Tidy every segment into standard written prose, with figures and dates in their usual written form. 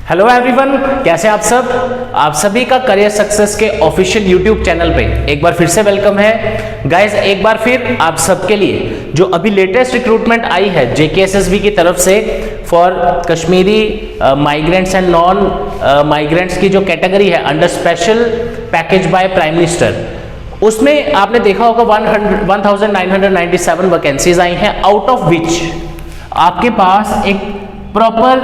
Hello everyone, कैसे आप सब? आप सभी का करियर सक्सेस के ऑफिशियल यूट्यूब चैनल पे एक बार फिर से वेलकम है गाइस। एक बार फिर आप सबके लिए जो अभी लेटेस्ट रिक्रूटमेंट आई है JKSSB की तरफ से for Kashmiri migrants and non migrants की जो कैटेगरी है under special package by prime minister, उसमें आपने देखा होगा 1997 वैकेंसीज आई हैं, आउट ऑफ विच आपके पास एक प्रॉपर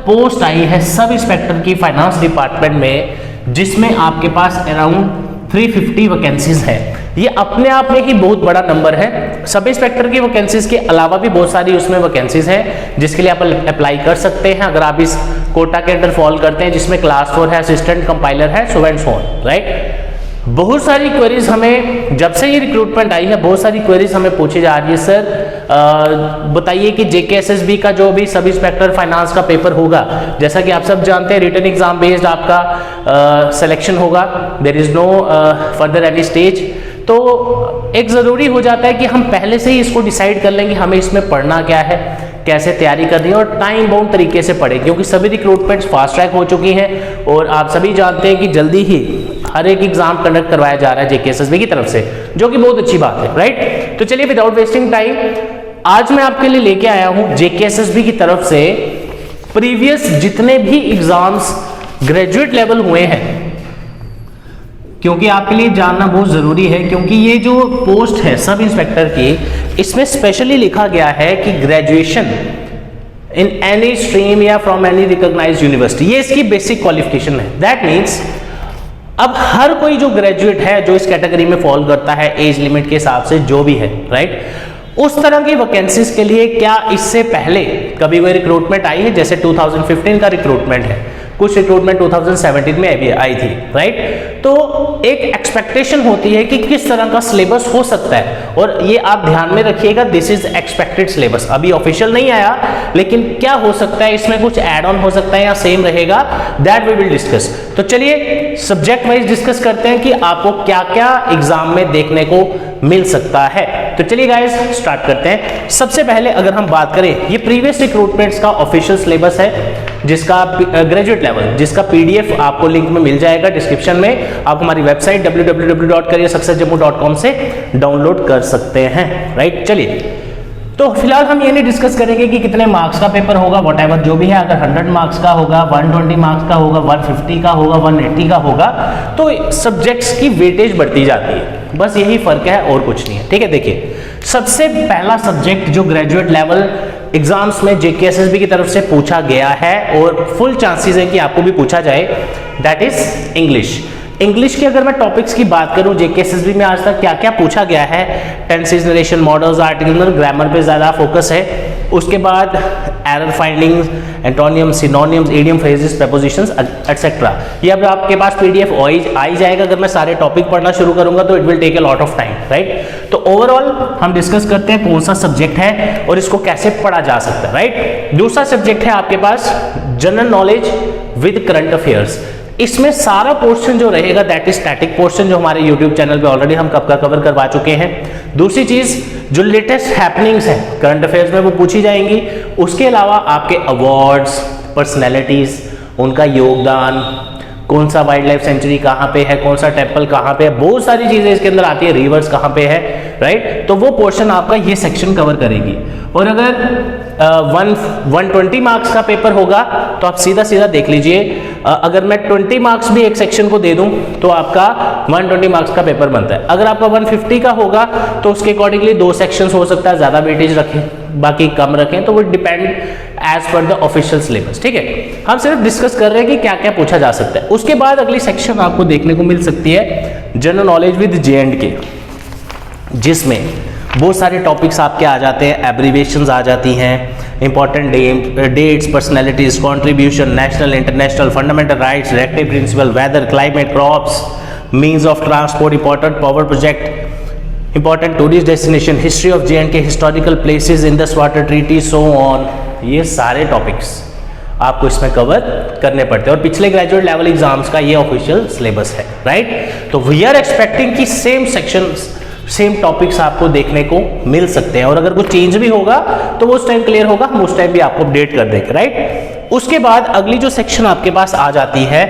पोस्ट आई है सब इंस्पेक्टर की फाइनेंस डिपार्टमेंट में, जिसमें आपके पास अराउंड 350 वैकेंसीज है। ये अपने आप में ही बहुत बड़ा नंबर है। सब इंस्पेक्टर की वैकेंसीज के अलावा भी बहुत सारी उसमें वैकेंसीज हैं जिसके लिए आप अप्लाई कर सकते हैं अगर आप इस कोटा के अंडर फॉल करते हैं, जिसमें क्लास 4 है, असिस्टेंट कंपाइलर है, so and so on, right. बहुत सारी क्वेरीज हमें जब से ये रिक्रूटमेंट आई है, बहुत सारी क्वेरीज हमें पूछी जा रही है, सर बताइए कि JKSSB का जो भी सब इंस्पेक्टर फाइनेंस का पेपर होगा, जैसा कि आप सब जानते हैं रिटन एग्जाम बेस्ड आपका सिलेक्शन होगा, there is no further any stage. तो एक ज़रूरी हो जाता है कि हम पहले से ही इसको डिसाइड कर लेंगे हमें इसमें पढ़ना क्या है, कैसे तैयारी करनी है और टाइम बाउंड तरीके से पढ़ें, क्योंकि सभी रिक्रूटमेंट्स फास्ट ट्रैक हो चुकी हैं और आप सभी जानते हैं कि जल्दी ही हर एक एग्जाम कंडक्ट करवाया जा रहा है JKSSB की तरफ से, जो कि बहुत अच्छी बात है, राइट। तो चलिए विदाउट वेस्टिंग टाइम आज मैं आपके लिए लेके आया हूं JKSSB की तरफ से प्रीवियस जितने भी एग्जाम्स ग्रेजुएट लेवल हुए हैं, क्योंकि आपके लिए जानना बहुत जरूरी है, क्योंकि ये जो पोस्ट है सब इंस्पेक्टर की, इसमें स्पेशली लिखा गया है कि ग्रेजुएशन इन एनी स्ट्रीम या फ्रॉम एनी रिकॉग्नाइज्ड यूनिवर्सिटी, ये इसकी बेसिक क्वालिफिकेशन है। दैट मीन्स अब हर कोई जो ग्रेजुएट है जो इस कैटेगरी में फॉल करता है एज लिमिट के हिसाब से जो भी है, राइट, उस तरह की वैकेंसीज के लिए क्या इससे पहले कभी कोई रिक्रूटमेंट आई है? जैसे 2015 का रिक्रूटमेंट है, कुछ रिक्रूटमेंट 2017 में भी आई थी, राइट। तो एक एक्सपेक्टेशन होती है कि किस तरह का सिलेबस हो सकता है, और ये आप ध्यान में रखिएगा, दिस इज एक्सपेक्टेड सिलेबस, अभी ऑफिशियल नहीं आया, लेकिन क्या हो सकता है इसमें कुछ ऐड ऑन हो सकता है या सेम रहेगा, दैट वी विल डिस्कस। तो चलिए सब्जेक्ट वाइज डिस्कस करते हैं कि आपको क्या क्या एग्जाम में देखने को मिल सकता है। तो चलिए गाइस स्टार्ट करते हैं। सबसे पहले अगर हम बात करें, ये प्रीवियस रिक्रूटमेंट्स का ऑफिशियल सिलेबस है, जिसका ग्रेजुएट लेवल, जिसका PDF आपको लिंक में मिल जाएगा डिस्क्रिप्शन में, आप हमारी वेबसाइट www.careersuccessjammu.com से डाउनलोड कर सकते हैं, राइट। चलिए तो फिलहाल हम ये नहीं डिस्कस करेंगे कि कितने मार्क्स का पेपर होगा, व्हाटएवर जो भी है, अगर 100 मार्क्स का होगा, 120 मार्क्स का होगा, 150 का होगा, 180 का होगा, तो सब्जेक्ट्स की वेटेज बढ़ती जाती है, बस यही फर्क है और कुछ नहीं है, ठीक है। देखिए सबसे पहला सब्जेक्ट जो ग्रेजुएट लेवल एग्जाम्स में JKSSB की तरफ से पूछा गया है और फुल चांसेस है कि आपको भी पूछा जाए, दैट इज इंग्लिश। इंग्लिश के अगर मैं टॉपिक्स की बात करूं, JKSSB में आज तक क्या क्या पूछा गया है, tenses, narration, models, article, grammar पे ज्यादा फोकस है। उसके बाद error findings, antonym, synonyms, idiom, phrases, prepositions etcetera, ये अब आपके पास PDF आ ही जाएगा। अगर मैं सारे टॉपिक पढ़ना शुरू करूंगा तो it will take a lot of time, right. तो ओवरऑल हम डिस्कस करते हैं कौन सा सब्जेक्ट है और इसको कैसे पढ़ा जा सकता है, राइट। दूसरा सब्जेक्ट है आपके पास general knowledge with current affairs. इसमें सारा पोर्शन जो रहेगा दैट इज स्टैटिक पोर्शन, जो हमारे यूट्यूब चैनल पे ऑलरेडी हम कब का कवर करवा चुके हैं। दूसरी चीज जो लेटेस्ट हैपनिंग्स है करंट अफेयर्स में वो पूछी जाएंगी। उसके अलावा आपके अवार्ड्स, पर्सनैलिटीज, उनका योगदान, कौन सा वाइल्ड लाइफ सेंचुरी कहाँ पे है, कौन सा टेम्पल कहाँ पे है, बहुत सारी चीजें इसके अंदर आती है, रिवर्स कहाँ पे है, राइट। तो वो पोर्शन आपका ये सेक्शन कवर करेगी। और अगर 120 मार्क्स का पेपर होगा तो आप सीधा सीधा देख लीजिए, अगर मैं 20 मार्क्स भी एक सेक्शन को दे दूं तो आपका 120 मार्क्स का पेपर बनता है। अगर आपका 150 का होगा तो उसके अकॉर्डिंगली 2 सेक्शंस हो सकता है, ज्यादा वेटेज रखें बाकी कम रखें, तो वो depend as per the official syllabus, ठीक है। हम सिर्फ डिस्कस कर रहे हैं कि क्या क्या पूछा जा सकता है। उसके बाद अगली सेक्शन आपको देखने को मिल सकती है जनरल नॉलेज विद J&K, जिसमें बहुत सारे टॉपिक्स आपके आ जाते हैं, एब्रीविएशंस आ जाती हैं, important dates, personalities, contribution, national international, fundamental rights, directive principle, weather, climate, crops, means of transport, important power project, important tourist destination, history of J&K, historical places, Indus water treaty, so on. ये सारे topics आपको इसमें cover करने पड़ते हैं और पिछले graduate level exams का ये ऑफिशियल सिलेबस है, राइट। तो वी आर एक्सपेक्टिंग कि सेम सेक्शंस सेम टॉपिक्स आपको देखने को मिल सकते हैं, और अगर कुछ चेंज भी होगा तो वो उस टाइम क्लियर होगा, हम उस टाइम भी आपको अपडेट कर देंगे, राइट। उसके बाद अगली जो सेक्शन आपके पास आ जाती है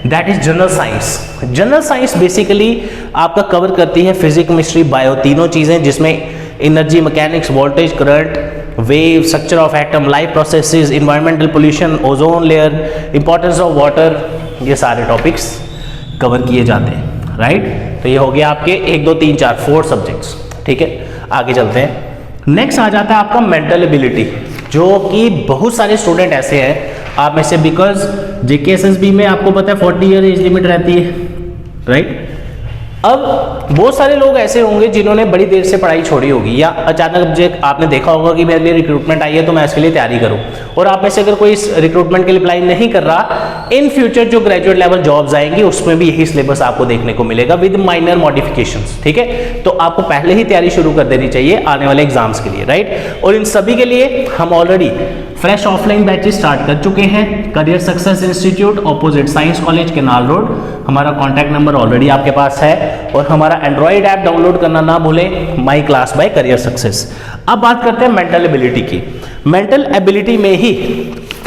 that is general science. General science basically आपका कवर करती है फिजिक्स, केमिस्ट्री, बायो, तीनों चीजें, जिसमें energy, mechanics, voltage, current, wave, structure of atom, life processes, environmental pollution, ozone layer, importance of water, ये सारे टॉपिक्स कवर किए जाते हैं, राइट। तो ये हो गया आपके 1 2 3 4 4 सब्जेक्ट्स, ठीक है। आगे चलते हैं। नेक्स्ट आ जाता है आपका मेंटल एबिलिटी, जो कि बहुत सारे स्टूडेंट ऐसे हैं आप में से, बिकॉज जेकेएसएसबी में आपको पता है 40 ईयर एज लिमिट रहती है, राइट। अब बहुत सारे लोग ऐसे होंगे जिन्होंने बड़ी देर से पढ़ाई छोड़ी होगी, या अचानक आपने देखा होगा कि मेरे लिए रिक्रूटमेंट आई है तो मैं इसके लिए तैयारी करूं, और आप में से अगर कोई इस रिक्रूटमेंट के लिए अप्लाई नहीं कर रहा, इन फ्यूचर जो ग्रेजुएट लेवल जॉब्स आएंगी उसमें भी यही सिलेबस आपको देखने को मिलेगा विद माइनर मॉडिफिकेशंस, ठीक है। तो आपको पहले ही तैयारी शुरू कर देनी चाहिए आने वाले एग्जाम्स के लिए, राइट। और इन सभी के लिए हम already fresh offline batches start कर चुके हैं। Career success institute, opposite science college, canal road, हमारा कॉन्टैक्ट नंबर ऑलरेडी आपके पास है, और हमारा एंड्रॉइड ऐप डाउनलोड करना ना भूलें, my class by career success. अब बात करते हैं मेंटल एबिलिटी की। मेंटल एबिलिटी में ही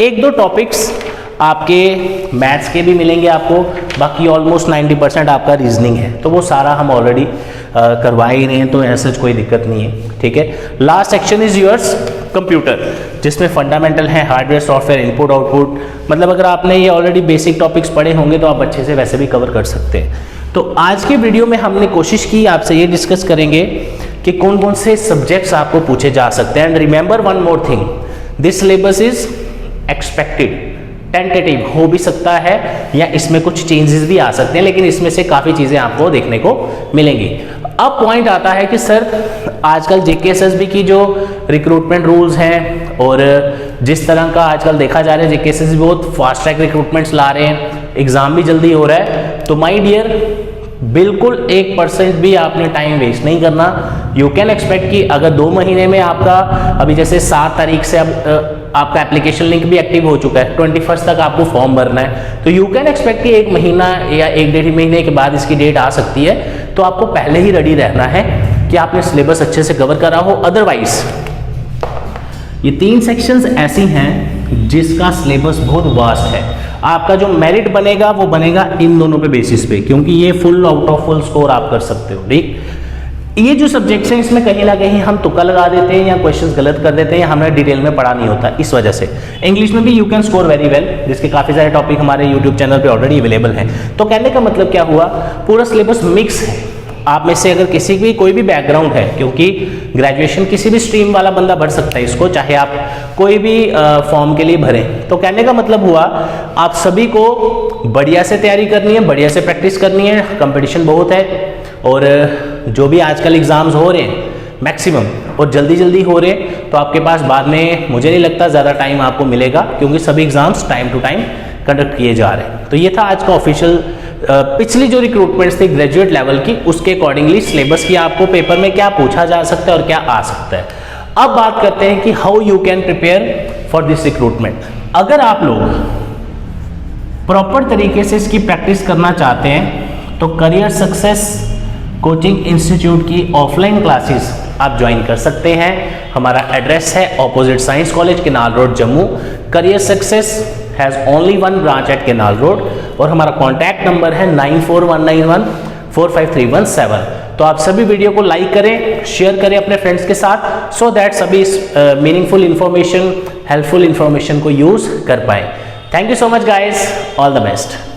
1 2 टॉपिक्स आपके मैथ्स के भी मिलेंगे आपको, बाकी ऑलमोस्ट 90% आपका रीजनिंग है, तो वो सारा हम ऑलरेडी करवा ही रहे हैं, तो ऐसा कोई दिक्कत नहीं है, ठीक है। Last section is yours computer, जिसमें फंडामेंटल है, हार्डवेयर, सॉफ्टवेयर, इनपुट आउटपुट, मतलब अगर आपने ये ऑलरेडी बेसिक टॉपिक्स पढ़े होंगे तो आप अच्छे से वैसे भी कवर कर सकते हैं। तो आज की वीडियो में हमने कोशिश की आपसे ये डिस्कस करेंगे कि कौन कौन से सब्जेक्ट्स आपको पूछे जा सकते हैं। And remember one more thing, this syllabus is expected, tentative हो भी सकता है या इसमें कुछ चेंजेस भी आ सकते हैं, लेकिन इसमें से काफ़ी चीज़ें आपको देखने को मिलेंगी। अब पॉइंट आता है कि सर आजकल जेकेएसएसबी की जो रिक्रूटमेंट रूल्स हैं, और जिस तरह का आजकल देखा जा रहा है जेकेएसएसबी बहुत फास्ट ट्रैक रिक्रूटमेंट्स ला रहे हैं, एग्ज़ाम भी जल्दी हो रहा है, तो माय डियर बिल्कुल 1% भी आपने टाइम वेस्ट नहीं करना। यू कैन एक्सपेक्ट कि अगर 2 महीने में आपका, अभी जैसे 7 तारीख से अब आपका एप्लीकेशन लिंक भी एक्टिव हो चुका है, 21 तक आपको फॉर्म भरना है, तो यू कैन एक्सपेक्ट कि 1 महीना या 1 डेढ़ महीने के बाद इसकी डेट आ सकती है। तो आपको पहले ही रेडी रहना है कि आपने सिलेबस अच्छे से कवर करा हो। अदरवाइज ये 3 सेक्शंस ऐसी हैं जिसका सिलेबस बहुत वास्ट है, आपका जो मेरिट बनेगा वो बनेगा इन दोनों पे बेसिस पे, क्योंकि ये full out of full score आप कर सकते हो, ठीक। ये जो सब्जेक्ट्स हैं इसमें कहीं ना कहीं हम तुक्का लगा देते हैं या क्वेश्चंस गलत कर देते हैं, या हमें डिटेल में पढ़ा नहीं होता, इस वजह से। इंग्लिश में भी you can score very well, जिसके काफ़ी सारे टॉपिक हमारे यूट्यूब चैनल पे ऑलरेडी अवेलेबल हैं। तो कहने का मतलब क्या हुआ, पूरा सिलेबस मिक्स है। आप में से अगर किसी की कोई भी बैकग्राउंड है, क्योंकि ग्रेजुएशन किसी भी स्ट्रीम वाला बंदा भर सकता है इसको, चाहे आप कोई भी फॉर्म के लिए भरें, तो कहने का मतलब हुआ आप सभी को बढ़िया से तैयारी करनी है, बढ़िया से प्रैक्टिस करनी है। कंपटीशन बहुत है, और जो भी आजकल एग्ज़ाम्स हो रहे हैं मैक्सिमम और जल्दी जल्दी हो रहे हैं, तो आपके पास बाद में मुझे नहीं लगता ज़्यादा टाइम आपको मिलेगा, क्योंकि सभी exams time to time conduct किए जा रहे हैं। तो ये था आज का ऑफिशियल पिछली जो रिक्रूटमेंट्स थी ग्रेजुएट लेवल की, उसके अकॉर्डिंगली सिलेबस की आपको पेपर में क्या पूछा जा सकता है और क्या आ सकता है। अब बात करते हैं कि how you can prepare for this recruitment. अगर आप लोग प्रॉपर तरीके से इसकी प्रैक्टिस करना चाहते हैं तो करियर सक्सेस कोचिंग इंस्टीट्यूट की ऑफलाइन क्लासेस आप ज्वाइन कर सकते हैं। हमारा एड्रेस है opposite science college, canal road, Jammu. Career success has only 1 branch at canal road, और हमारा कॉन्टैक्ट नंबर है 9419145317। तो आप सभी वीडियो को लाइक करें, शेयर करें अपने फ्रेंड्स के साथ, सो दैट सभी इस मीनिंगफुल इन्फॉर्मेशन, हेल्पफुल इन्फॉर्मेशन को यूज़ कर पाएँ। Thank you so much guys, all the best.